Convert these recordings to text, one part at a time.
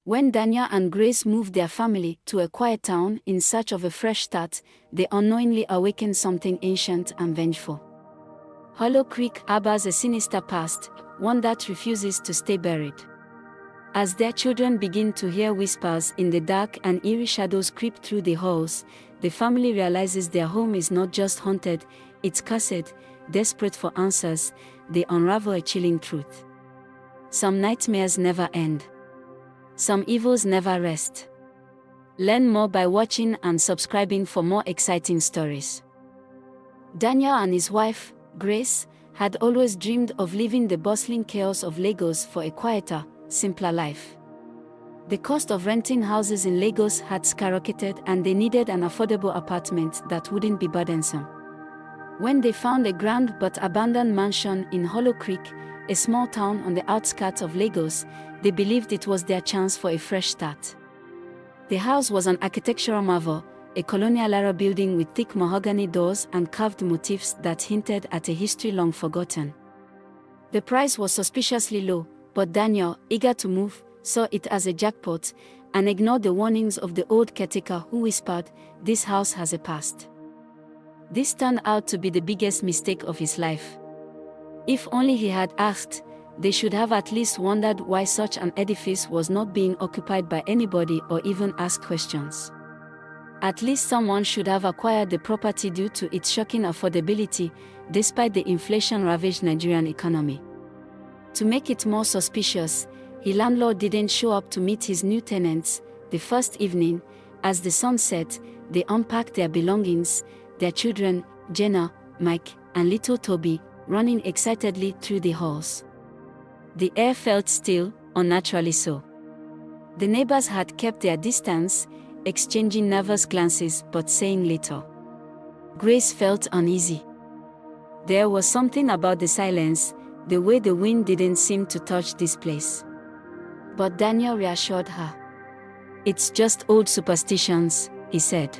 When Daniel and Grace moved their family to a quiet town in search of a fresh start, they unknowingly awakened something ancient and vengeful. Hollow Creek harbors a sinister past, one that refuses to stay buried. As their children begin to hear whispers in the dark and eerie shadows creep through the halls, the family realizes their home is not just haunted, it's cursed. Desperate for answers, they unravel a chilling truth. Some nightmares never end. Some evils never rest. Learn more by watching and subscribing for more exciting stories. Daniel and his wife, Grace, had always dreamed of leaving the bustling chaos of Lagos for a quieter, simpler life. The cost of renting houses in Lagos had skyrocketed and they needed an affordable apartment that wouldn't be burdensome. When they found a grand but abandoned mansion in Hollow Creek, a small town on the outskirts of Lagos, they believed it was their chance for a fresh start. The house was an architectural marvel, a colonial-era building with thick mahogany doors and carved motifs that hinted at a history long forgotten. The price was suspiciously low, but Daniel, eager to move, saw it as a jackpot, and ignored the warnings of the old caretaker who whispered, "This house has a past." This turned out to be the biggest mistake of his life. If only he had asked, they should have at least wondered why such an edifice was not being occupied by anybody or even asked questions. At least someone should have acquired the property due to its shocking affordability, despite the inflation-ravaged Nigerian economy. To make it more suspicious, his landlord didn't show up to meet his new tenants. The first evening, as the sun set, they unpacked their belongings, their children, Jenna, Mike, and little Toby, running excitedly through the halls. The air felt still, unnaturally so. The neighbors had kept their distance, exchanging nervous glances but saying little. Grace felt uneasy. There was something about the silence, the way the wind didn't seem to touch this place. But Daniel reassured her. "It's just old superstitions," he said.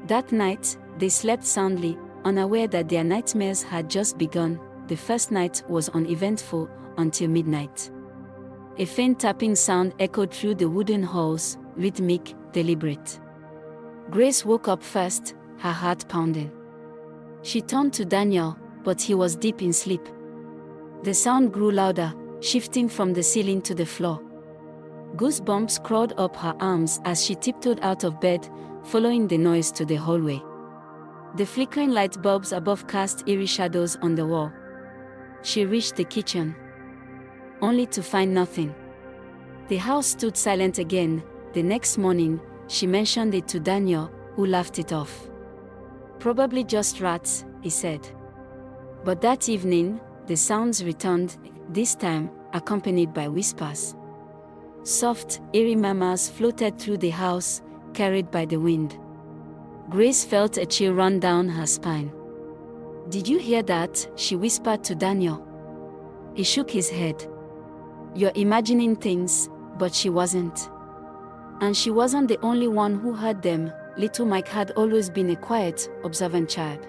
That night, they slept soundly, unaware that their nightmares had just begun. The first night was uneventful until midnight. A faint tapping sound echoed through the wooden halls, rhythmic, deliberate. Grace woke up first, her heart pounding. She turned to Daniel, but he was deep in sleep. The sound grew louder, shifting from the ceiling to the floor. Goosebumps crawled up her arms as she tiptoed out of bed, following the noise to the hallway. The flickering light bulbs above cast eerie shadows on the wall. She reached the kitchen, only to find nothing. The house stood silent again. The next morning, she mentioned it to Daniel, who laughed it off. "Probably just rats," he said. But that evening, the sounds returned, this time accompanied by whispers. Soft, eerie murmurs floated through the house, carried by the wind. Grace felt a chill run down her spine. "Did you hear that?" she whispered to Daniel. He shook his head. "You're imagining things," but she wasn't. And she wasn't the only one who heard them. Little Mike had always been a quiet, observant child.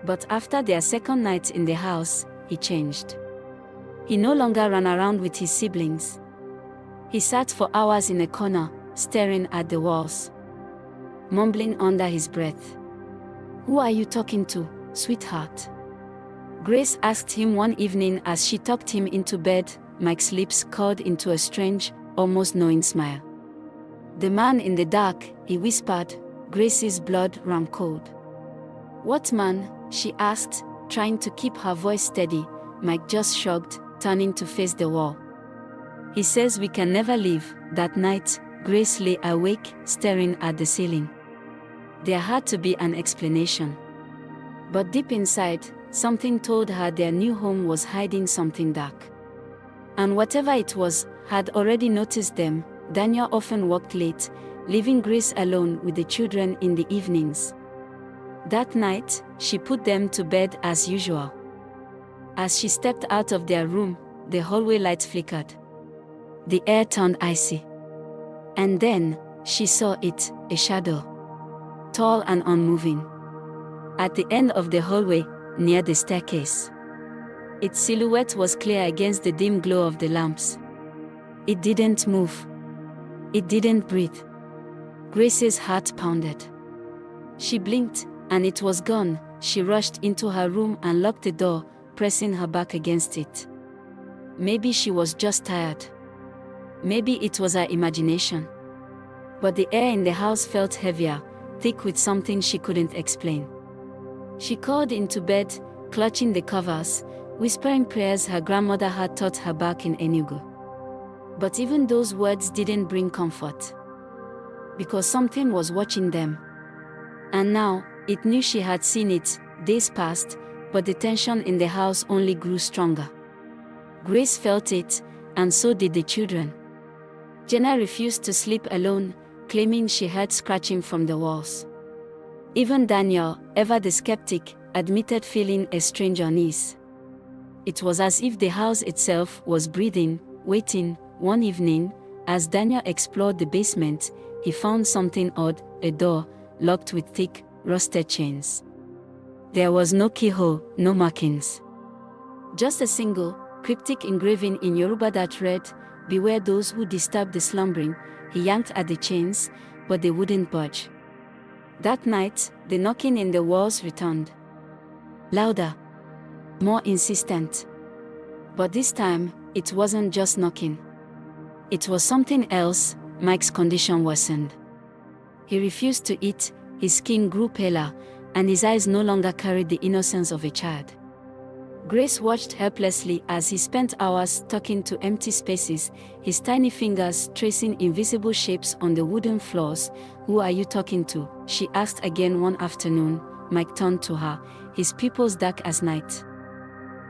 But after their second night in the house, he changed. He no longer ran around with his siblings. He sat for hours in a corner, staring at the walls, mumbling under his breath. "Who are you talking to, sweetheart?" Grace asked him one evening as she tucked him into bed. Mike's lips curled into a strange, almost knowing smile. "The man in the dark," he whispered. Grace's blood ran cold. "What man?" she asked, trying to keep her voice steady. Mike just shrugged, turning to face the wall. "He says we can never leave." That night, Grace lay awake, staring at the ceiling. There had to be an explanation. But deep inside, something told her their new home was hiding something dark. And whatever it was, had already noticed them. Daniel often worked late, leaving Grace alone with the children in the evenings. That night, she put them to bed as usual. As she stepped out of their room, the hallway lights flickered. The air turned icy. And then, she saw it, a shadow. Tall and unmoving. At the end of the hallway, near the staircase. Its silhouette was clear against the dim glow of the lamps. It didn't move. It didn't breathe. Grace's heart pounded. She blinked, and it was gone. She rushed into her room and locked the door, pressing her back against it. Maybe she was just tired. Maybe it was her imagination. But the air in the house felt heavier, thick with something she couldn't explain. She crawled into bed, clutching the covers, whispering prayers her grandmother had taught her back in Enugu. But even those words didn't bring comfort. Because something was watching them. And now, it knew she had seen it. Days passed, but the tension in the house only grew stronger. Grace felt it, and so did the children. Jenna refused to sleep alone, claiming she heard scratching from the walls. Even Daniel, ever the skeptic, admitted feeling a strange unease. It was as if the house itself was breathing, waiting. One evening, as Daniel explored the basement, he found something odd, a door, locked with thick, rusted chains. There was no keyhole, no markings. Just a single, cryptic engraving in Yoruba that read, "Beware those who disturb the slumbering." He yanked at the chains, but they wouldn't budge. That night, the knocking in the walls returned. Louder. More insistent. But this time, it wasn't just knocking. It was something else. Mike's condition worsened. He refused to eat, his skin grew paler, and his eyes no longer carried the innocence of a child. Grace watched helplessly as he spent hours talking to empty spaces, his tiny fingers tracing invisible shapes on the wooden floors. "Who are you talking to?" she asked again one afternoon. Mike turned to her, his pupils dark as night.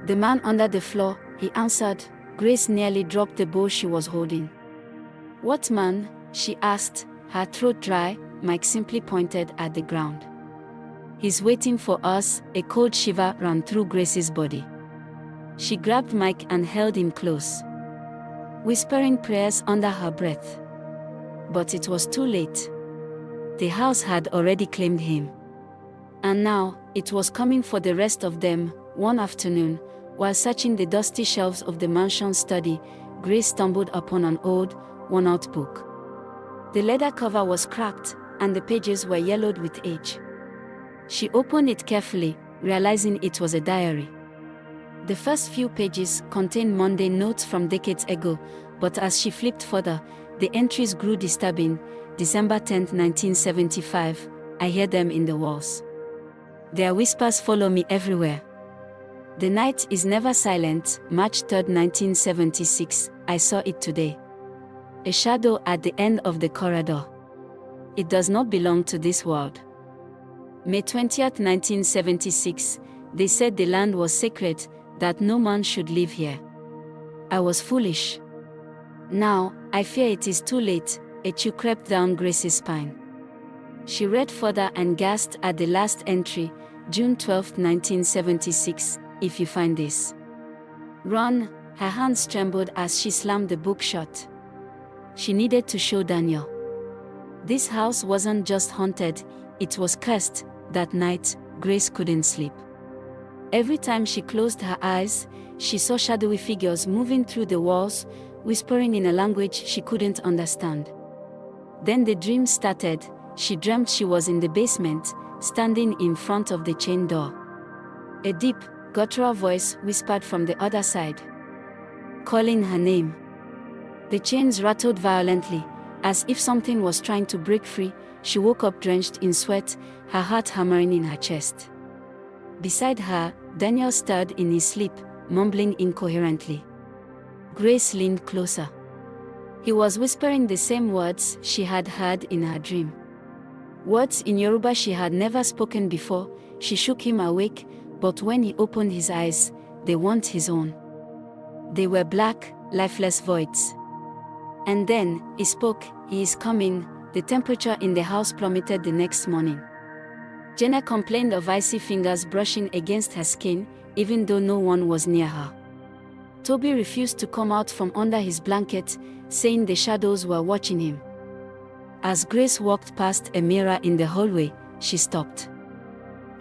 "The man under the floor," he answered. Grace nearly dropped the bowl she was holding. "What man?" she asked, her throat dry. Mike simply pointed at the ground. "He's waiting for us." A cold shiver ran through Grace's body. She grabbed Mike and held him close, whispering prayers under her breath. But it was too late. The house had already claimed him. And now, it was coming for the rest of them. One afternoon, while searching the dusty shelves of the mansion's study, Grace stumbled upon an old, worn-out book. The leather cover was cracked, and the pages were yellowed with age. She opened it carefully, realizing it was a diary. The first few pages contained mundane notes from decades ago, but as she flipped further, the entries grew disturbing. December 10, 1975, "I hear them in the walls. Their whispers follow me everywhere. The night is never silent." March 3, 1976, "I saw it today. A shadow at the end of the corridor. It does not belong to this world." May 20, 1976, "They said the land was sacred, that no man should live here. I was foolish. Now, I fear it is too late." A chill crept down Grace's spine. She read further and gasped at the last entry, June 12, 1976, "If you find this, run." Her hands trembled as she slammed the book shut. She needed to show Daniel. This house wasn't just haunted, it was cursed. That night, Grace couldn't sleep. Every time she closed her eyes, she saw shadowy figures moving through the walls, whispering in a language she couldn't understand. Then the dream started. She dreamt she was in the basement, standing in front of the chain door. A deep, guttural voice whispered from the other side, calling her name. The chains rattled violently, as if something was trying to break free. She woke up drenched in sweat, her heart hammering in her chest. Beside her, Daniel stirred in his sleep, mumbling incoherently. Grace leaned closer. He was whispering the same words she had heard in her dream. Words in Yoruba she had never spoken before. She shook him awake, but when he opened his eyes, they weren't his own. They were black, lifeless voids. And then, he spoke. "He is coming." The temperature in the house plummeted the next morning. Jenna complained of icy fingers brushing against her skin, even though no one was near her. Toby refused to come out from under his blanket, saying the shadows were watching him. As Grace walked past a mirror in the hallway, she stopped.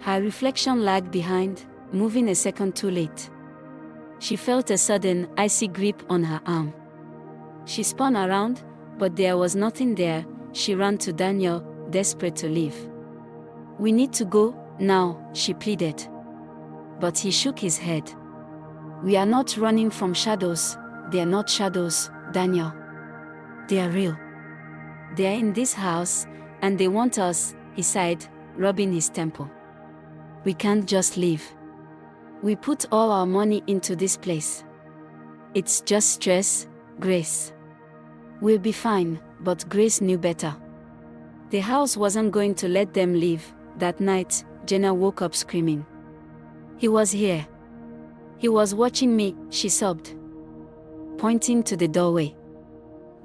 Her reflection lagged behind, moving a second too late. She felt a sudden, icy grip on her arm. She spun around, But there was nothing there. She ran to Daniel, desperate to leave. "We need to go, now," she pleaded. But he shook his head. "We are not running from shadows. They are not shadows, Daniel. They are real. They are in this house, and they want us," he sighed, rubbing his temple. "We can't just leave. We put all our money into this place. It's just stress, Grace. We'll be fine," but Grace knew better. The house wasn't going to let them leave. That night, Jenna woke up screaming. "He was here. He was watching me," she sobbed, pointing to the doorway.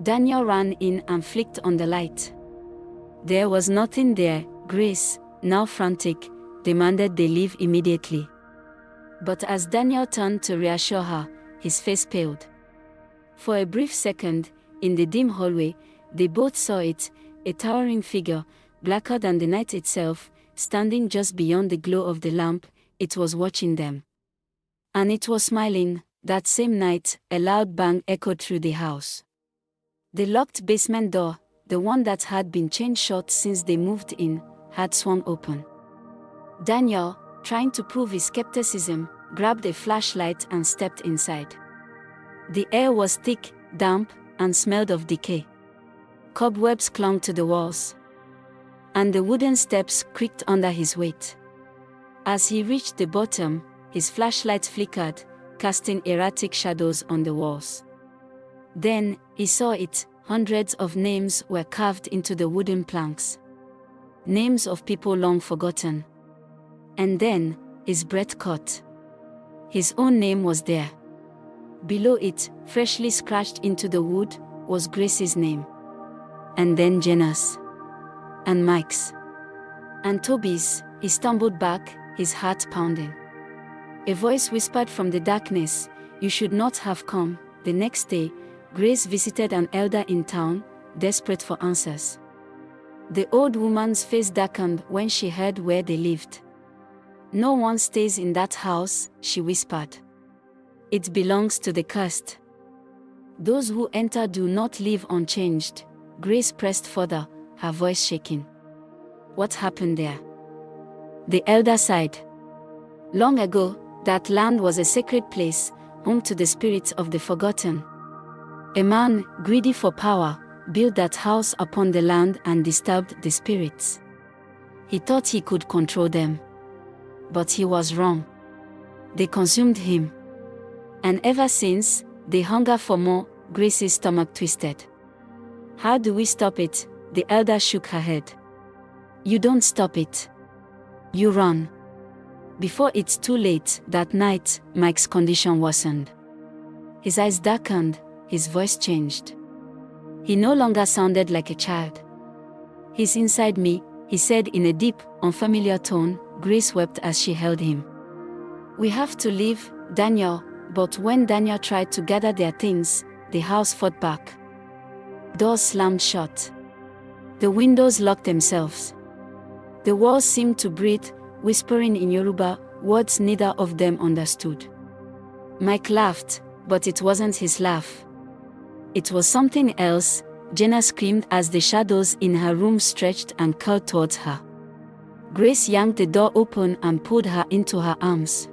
Daniel ran in and flicked on the light. There was nothing there. Grace, now frantic, demanded they leave immediately. But as Daniel turned to reassure her, his face paled. For a brief second, in the dim hallway, they both saw it, a towering figure, blacker than the night itself, standing just beyond the glow of the lamp. It was watching them. And it was smiling. That same night, a loud bang echoed through the house. The locked basement door, the one that had been chained shut since they moved in, had swung open. Daniel, trying to prove his skepticism, grabbed a flashlight and stepped inside. The air was thick, damp, and smelled of decay. Cobwebs clung to the walls, and the wooden steps creaked under his weight. As he reached the bottom, his flashlight flickered, casting erratic shadows on the walls. Then, he saw it. Hundreds of names were carved into the wooden planks. Names of people long forgotten. And then, his breath caught. His own name was there. Below it, freshly scratched into the wood, was Grace's name. And then Jenna's. And Mike's. And Toby's. He stumbled back, his heart pounding. A voice whispered from the darkness, "You should not have come." The next day, Grace visited an elder in town, desperate for answers. The old woman's face darkened when she heard where they lived. "No one stays in that house," she whispered. "It belongs to the cursed. Those who enter do not leave unchanged." Grace pressed further, her voice shaking. "What happened there?" The elder sighed. "Long ago, that land was a sacred place, home to the spirits of the forgotten. A man, greedy for power, built that house upon the land and disturbed the spirits. He thought he could control them. But he was wrong. They consumed him. And ever since, they hunger for more." Grace's stomach twisted. "How do we stop it?" The elder shook her head. "You don't stop it. You run. Before it's too late." That night, Mike's condition worsened. His eyes darkened, his voice changed. He no longer sounded like a child. "He's inside me," he said in a deep, unfamiliar tone. Grace wept as she held him. "We have to leave, Daniel." But when Daniel tried to gather their things, the house fought back. Doors slammed shut. The windows locked themselves. The walls seemed to breathe, whispering in Yoruba, words neither of them understood. Mike laughed, but it wasn't his laugh. It was something else. Jenna screamed as the shadows in her room stretched and curled towards her. Grace yanked the door open and pulled her into her arms.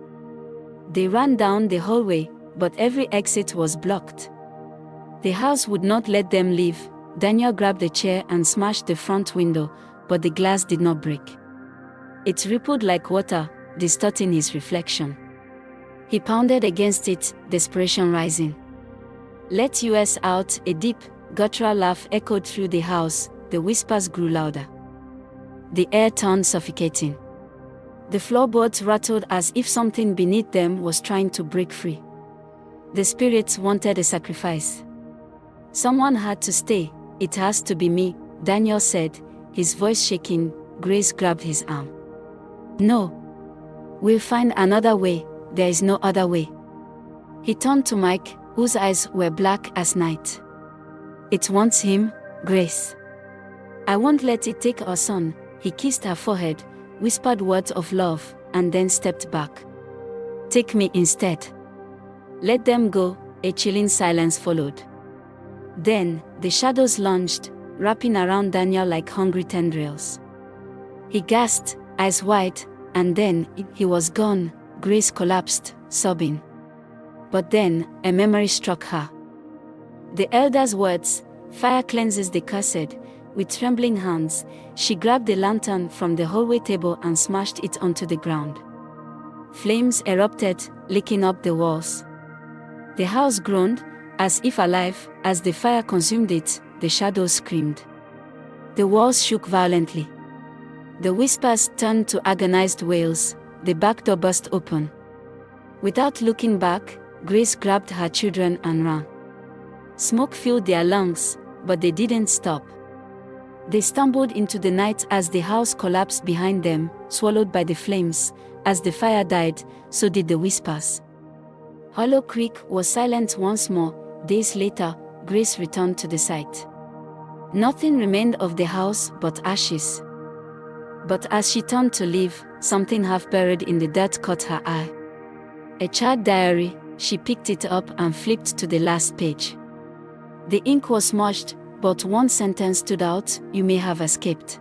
They ran down the hallway, but every exit was blocked. The house would not let them leave. Daniel grabbed a chair and smashed the front window, but the glass did not break. It rippled like water, distorting his reflection. He pounded against it, desperation rising. "Let us out!" A deep, guttural laugh echoed through the house. The whispers grew louder. The air turned suffocating. The floorboards rattled as if something beneath them was trying to break free. The spirits wanted a sacrifice. "Someone had to stay. It has to be me," Daniel said, his voice shaking. Grace grabbed his arm. "No. We'll find another way. There is no other way." He turned to Mike, whose eyes were black as night. "It wants him, Grace. I won't let it take our son." He kissed her forehead, whispered words of love, and then stepped back. "Take me instead." "Let them go." A chilling silence followed. Then, the shadows lunged, wrapping around Daniel like hungry tendrils. He gasped, eyes wide, and then, he was gone. Grace collapsed, sobbing. But then, a memory struck her. The elder's words, "Fire cleanses the cursed." With trembling hands, she grabbed the lantern from the hallway table and smashed it onto the ground. Flames erupted, licking up the walls. The house groaned, as if alive. As the fire consumed it, the shadows screamed. The walls shook violently. The whispers turned to agonized wails. The back door burst open. Without looking back, Grace grabbed her children and ran. Smoke filled their lungs, but they didn't stop. They stumbled into the night as the house collapsed behind them, swallowed by the flames. As the fire died, so did the whispers. Hollow Creek was silent once more. Days later, Grace returned to the site. Nothing remained of the house but ashes. But as she turned to leave, something half buried in the dirt caught her eye. A child diary. She picked it up and flipped to the last page. The ink was smudged, but one sentence stood out: "You may have escaped,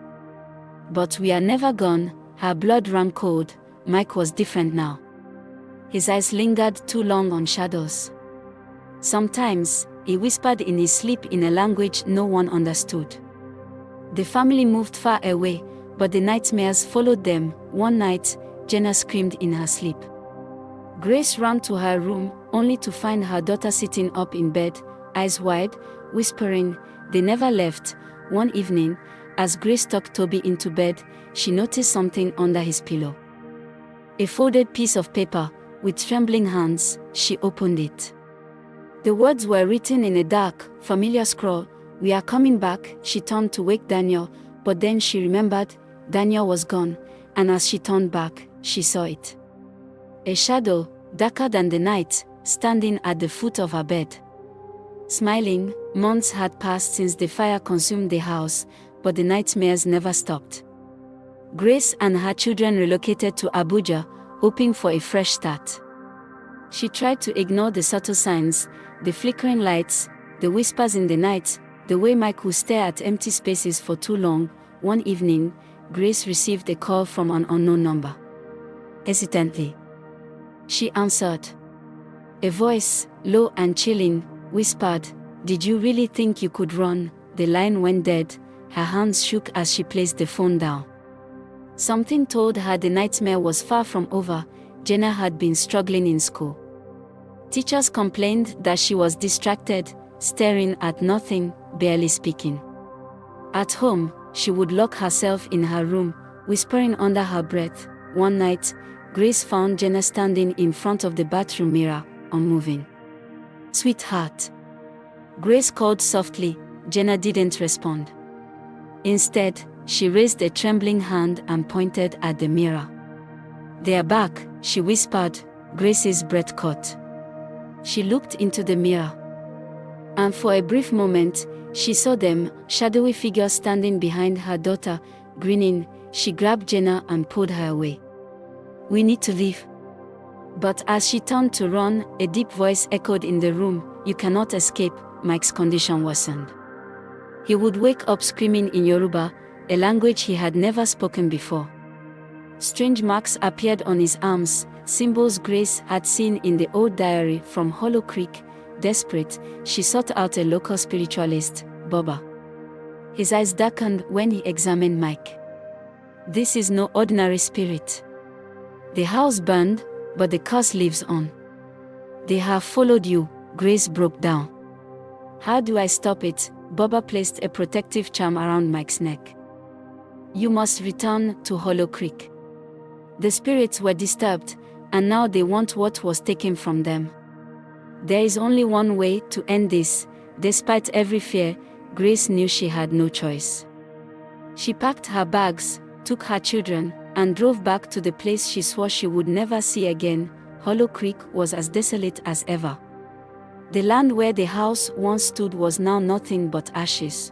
but we are never gone." Her blood ran cold. Mike was different now. His eyes lingered too long on shadows. Sometimes, he whispered in his sleep in a language no one understood. The family moved far away, but the nightmares followed them. One night, Jenna screamed in her sleep. Grace ran to her room, only to find her daughter sitting up in bed, eyes wide, whispering. They never left. One evening, as Grace tucked Toby into bed, she noticed something under his pillow. A folded piece of paper. With trembling hands, she opened it. The words were written in a dark, familiar scrawl. "We are coming back." She turned to wake Daniel, but then she remembered Daniel was gone, and as she turned back, she saw it. A shadow, darker than the night, standing at the foot of her bed. Smiling. Months had passed since the fire consumed the house, but the nightmares never stopped. Grace and her children relocated to Abuja, hoping for a fresh start. She tried to ignore the subtle signs, the flickering lights, the whispers in the night, the way Mike would stare at empty spaces for too long. One evening, Grace received a call from an unknown number. Hesitantly, she answered. A voice, low and chilling, whispered, "Did you really think you could run?" The line went dead. Her hands shook as she placed the phone down. Something told her the nightmare was far from over. Jenna had been struggling in school. Teachers complained that she was distracted, staring at nothing, barely speaking. At home, she would lock herself in her room, whispering under her breath. One night, Grace found Jenna standing in front of the bathroom mirror, unmoving. "Sweetheart." Grace called softly. Jenna didn't respond. Instead, she raised a trembling hand and pointed at the mirror. "They are back," she whispered. Grace's breath caught. She looked into the mirror. And for a brief moment, she saw them, shadowy figures standing behind her daughter, grinning. She grabbed Jenna and pulled her away. "We need to leave." But as she turned to run, a deep voice echoed in the room. "You cannot escape." Mike's condition worsened. He would wake up screaming in Yoruba, a language he had never spoken before. Strange marks appeared on his arms, symbols Grace had seen in the old diary from Hollow Creek. Desperate, she sought out a local spiritualist, Boba. His eyes darkened when he examined Mike. "This is no ordinary spirit. The house burned, but the curse lives on. They have followed you." Grace broke down. "How do I stop it?" Boba placed a protective charm around Mike's neck. "You must return to Hollow Creek. The spirits were disturbed, and now they want what was taken from them. There is only one way to end this." Despite every fear, Grace knew she had no choice. She packed her bags, took her children, and drove back to the place she swore she would never see again. Hollow Creek was as desolate as ever. The land where the house once stood was now nothing but ashes.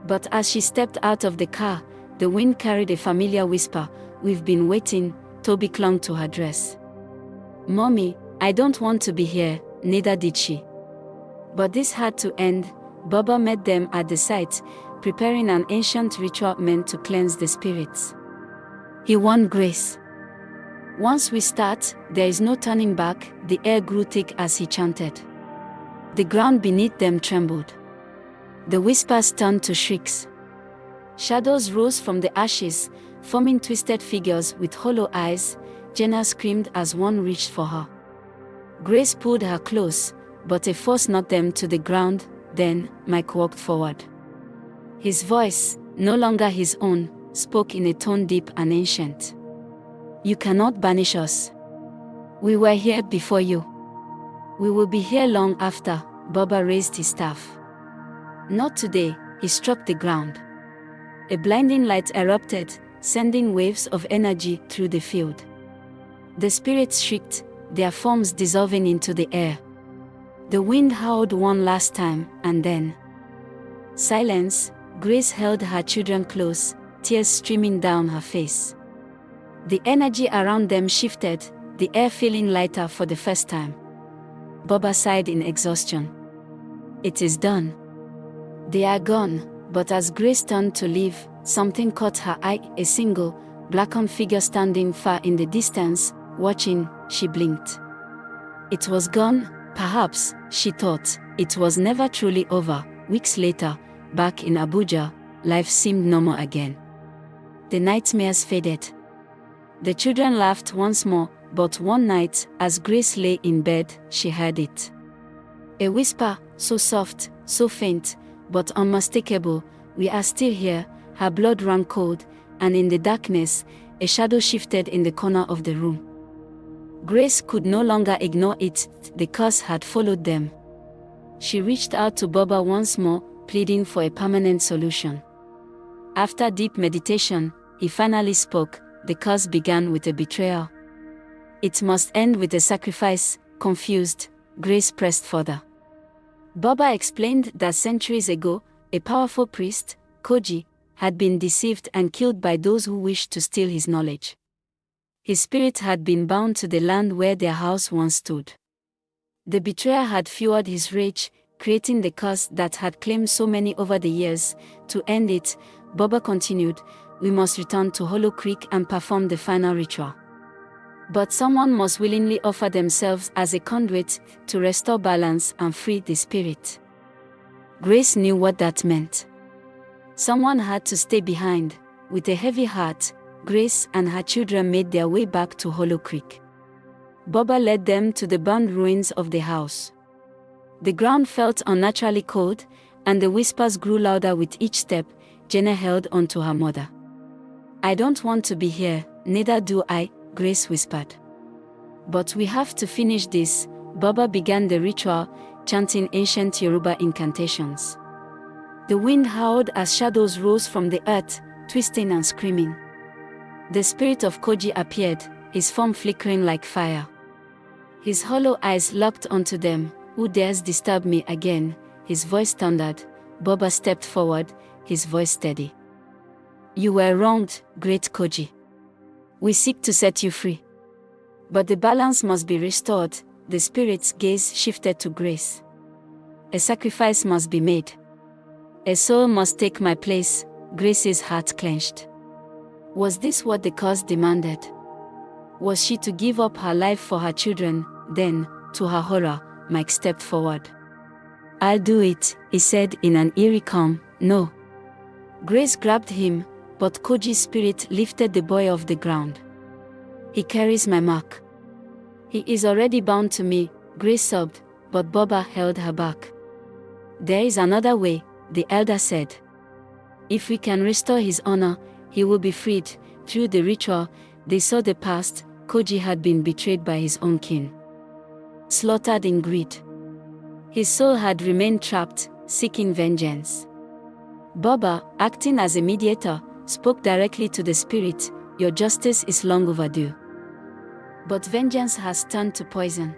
But as she stepped out of the car, the wind carried a familiar whisper. "We've been waiting." Toby clung to her dress. "Mommy, I don't want to be here." Neither did she. But this had to end. Baba met them at the site, preparing an ancient ritual meant to cleanse the spirits. He won grace. Once we start, there is no turning back, the air grew thick as he chanted. The ground beneath them trembled. The whispers turned to shrieks. Shadows rose from the ashes, forming twisted figures with hollow eyes. Jenna screamed as one reached for her. Grace pulled her close, but a force knocked them to the ground. Then, Mike walked forward. His voice, no longer his own, spoke in a tone deep and ancient. You cannot banish us. We were here before you. We will be here long after. Baba raised his staff. Not today. He struck the ground. A blinding light erupted, sending waves of energy through the field. The spirits shrieked, their forms dissolving into the air. The wind howled one last time, and then silence. Grace held her children close, tears streaming down her face. The energy around them shifted, the air feeling lighter for the first time. Baba sighed in exhaustion. It is done. They are gone, but as Grace turned to leave, something caught her eye, a single, blackened figure standing far in the distance, watching. She blinked. It was gone, perhaps, she thought, it was never truly over. Weeks later, back in Abuja, life seemed normal again. The nightmares faded. The children laughed once more, but one night, as Grace lay in bed, she heard it. A whisper, so soft, so faint, but unmistakable. We are still here. Her blood ran cold, and in the darkness, a shadow shifted in the corner of the room. Grace could no longer ignore it, the curse had followed them. She reached out to Baba once more, pleading for a permanent solution. After deep meditation, he finally spoke. The curse began with a betrayal. It must end with a sacrifice. Confused, Grace pressed further. Baba explained that centuries ago, a powerful priest, Koji, had been deceived and killed by those who wished to steal his knowledge. His spirit had been bound to the land where their house once stood. The betrayer had fueled his rage, creating the curse that had claimed so many over the years. To end it, Baba continued, we must return to Hollow Creek and perform the final ritual. But someone must willingly offer themselves as a conduit to restore balance and free the spirit. Grace knew what that meant. Someone had to stay behind. With a heavy heart, Grace and her children made their way back to Hollow Creek. Baba led them to the burned ruins of the house. The ground felt unnaturally cold, and the whispers grew louder with each step. Jenna held onto her mother. I don't want to be here, neither do I, Grace whispered. But we have to finish this. Baba began the ritual, chanting ancient Yoruba incantations. The wind howled as shadows rose from the earth, twisting and screaming. The spirit of Koji appeared, his form flickering like fire. His hollow eyes locked onto them. Who dares disturb me again? His voice thundered. Baba stepped forward, his voice steady. You were wronged, great Koji. We seek to set you free. But the balance must be restored. The spirit's gaze shifted to Grace. A sacrifice must be made. A soul must take my place. Grace's heart clenched. Was this what the curse demanded? Was she to give up her life for her children? Then, to her horror, Mike stepped forward. I'll do it, he said in an eerie calm. No. Grace grabbed him, but Koji's spirit lifted the boy off the ground. He carries my mark. He is already bound to me, Grace sobbed, but Baba held her back. There is another way, the elder said. If we can restore his honor, he will be freed. Through the ritual, they saw the past. Koji had been betrayed by his own kin. Slaughtered in greed. His soul had remained trapped, seeking vengeance. Baba, acting as a mediator, spoke directly to the spirit. Your justice is long overdue. But vengeance has turned to poison.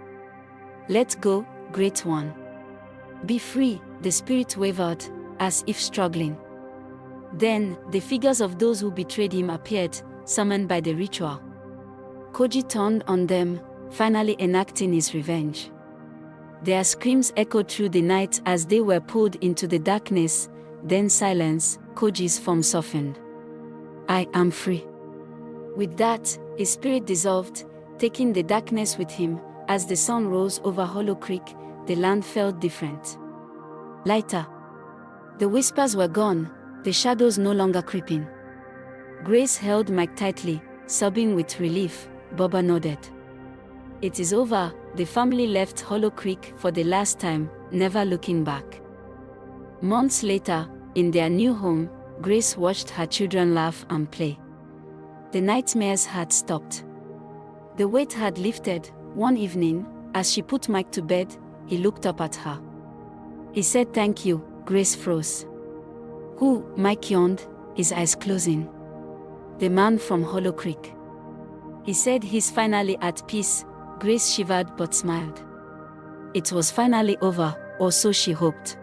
Let go, great one. Be free, the spirit wavered, as if struggling. Then, the figures of those who betrayed him appeared, summoned by the ritual. Koji turned on them, finally enacting his revenge. Their screams echoed through the night as they were pulled into the darkness, then silence. Koji's form softened. I am free. With that, his spirit dissolved, taking the darkness with him. As the sun rose over Hollow Creek, the land felt different. Lighter. The whispers were gone, the shadows no longer creeping. Grace held Mike tightly, sobbing with relief. Bubba nodded. It is over. The family left Hollow Creek for the last time, never looking back. Months later, in their new home, Grace watched her children laugh and play. The nightmares had stopped. The weight had lifted. One evening, as she put Mike to bed, he looked up at her. He said, "Thank you." Grace froze. "Who?" Mike yawned, his eyes closing. "The man from Hollow Creek." He said, "He's finally at peace." Grace shivered but smiled. It was finally over, or so she hoped.